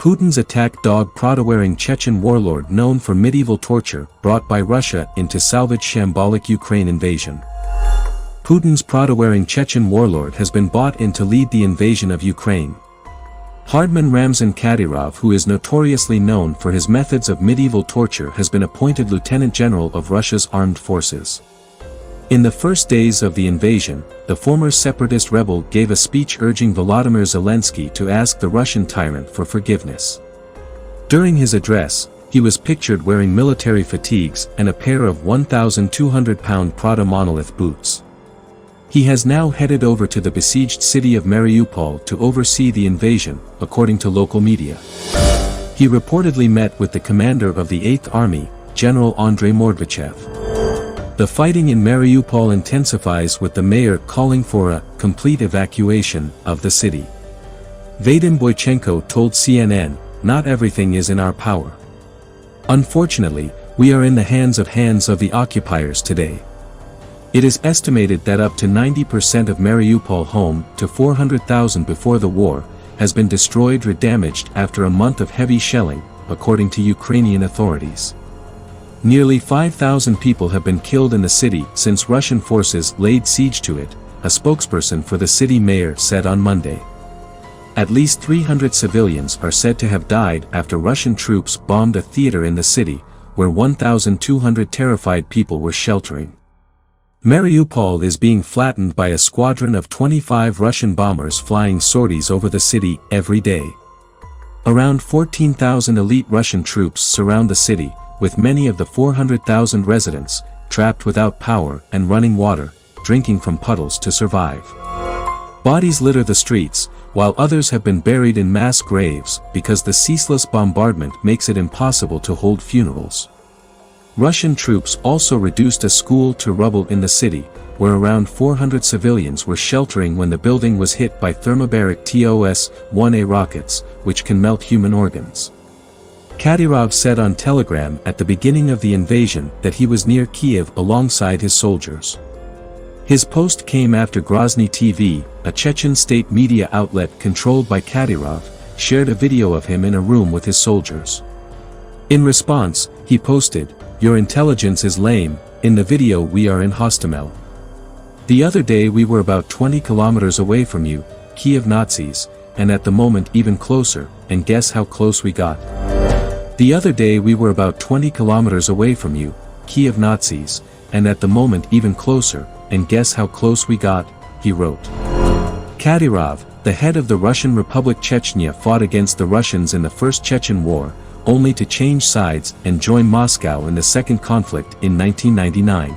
Putin's attack dog Prada-wearing Chechen warlord known for medieval torture brought by Russia in to salvage shambolic Ukraine invasion. Putin's Prada-wearing Chechen warlord has been brought in to lead the invasion of Ukraine. Hardman Ramzan Kadyrov, who is notoriously known for his methods of medieval torture, has been appointed Lieutenant General of Russia's armed forces. In the first days of the invasion, the former separatist rebel gave a speech urging Volodymyr Zelensky to ask the Russian tyrant for forgiveness. During his address, he was pictured wearing military fatigues and a pair of 1,200-pound Prada monolith boots. He has now headed over to the besieged city of Mariupol to oversee the invasion, according to local media. He reportedly met with the commander of the 8th Army, General Andrei Mordvichev. The fighting in Mariupol intensifies, with the mayor calling for a complete evacuation of the city. Vadim Boychenko told CNN, "Not everything is in our power. Unfortunately, we are in the hands of the occupiers today." It is estimated that up to 90% of Mariupol, home to 400,000 before the war, has been destroyed or damaged after a month of heavy shelling, according to Ukrainian authorities. Nearly 5,000 people have been killed in the city since Russian forces laid siege to it, a spokesperson for the city mayor said on Monday. At least 300 civilians are said to have died after Russian troops bombed a theater in the city, where 1,200 terrified people were sheltering. Mariupol is being flattened by a squadron of 25 Russian bombers flying sorties over the city every day. Around 14,000 elite Russian troops surround the city, with many of the 400,000 residents trapped without power and running water, drinking from puddles to survive. Bodies litter the streets, while others have been buried in mass graves because the ceaseless bombardment makes it impossible to hold funerals. Russian troops also reduced a school to rubble in the city, where around 400 civilians were sheltering when the building was hit by thermobaric TOS-1A rockets, which can melt human organs. Kadyrov said on Telegram at the beginning of the invasion that he was near Kiev alongside his soldiers. His post came after Grozny TV, a Chechen state media outlet controlled by Kadyrov, shared a video of him in a room with his soldiers. In response, he posted, "Your intelligence is lame, in the video we are in Hostomel. The other day we were about 20 kilometers away from you, Kiev Nazis, and at the moment even closer, and guess how close we got. The other day we were about 20 kilometers away from you, Kiev Nazis, and at the moment even closer, and guess how close we got," he wrote. Kadyrov, the head of the Russian Republic Chechnya, fought against the Russians in the First Chechen War, only to change sides and join Moscow in the second conflict in 1999.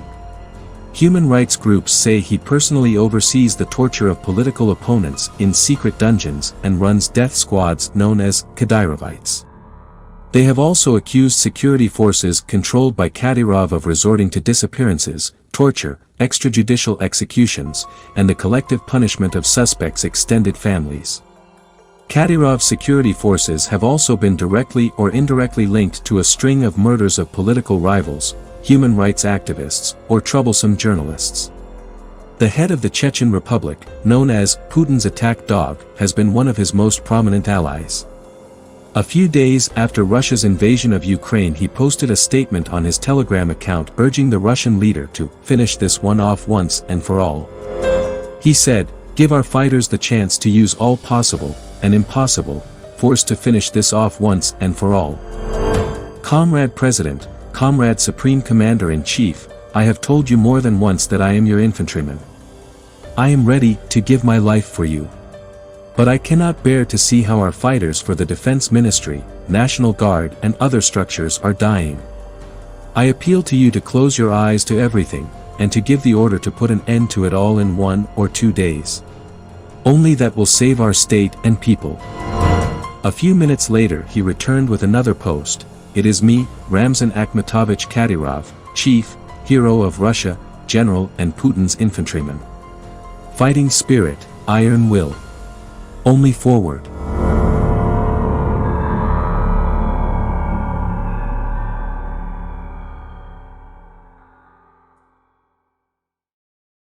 Human rights groups say he personally oversees the torture of political opponents in secret dungeons and runs death squads known as Kadyrovites. They have also accused security forces controlled by Kadyrov of resorting to disappearances, torture, extrajudicial executions, and the collective punishment of suspects' extended families. Kadyrov's security forces have also been directly or indirectly linked to a string of murders of political rivals, human rights activists, or troublesome journalists. The head of the Chechen Republic, known as Putin's attack dog, has been one of his most prominent allies. A few days after Russia's invasion of Ukraine, he posted a statement on his Telegram account urging the Russian leader to finish this one off once and for all. He said, "Give our fighters the chance to use all possible and impossible force to finish this off once and for all. Comrade President, Comrade Supreme Commander-in-Chief, I have told you more than once that I am your infantryman. I am ready to give my life for you. But I cannot bear to see how our fighters for the Defense Ministry, National Guard and other structures are dying. I appeal to you to close your eyes to everything, and to give the order to put an end to it all in 1 or 2 days. Only that will save our state and people." A few minutes later he returned with another post, "It is me, Ramzan Akhmatovich Kadyrov, Chief, Hero of Russia, General and Putin's infantryman. Fighting spirit, iron will. Only forward."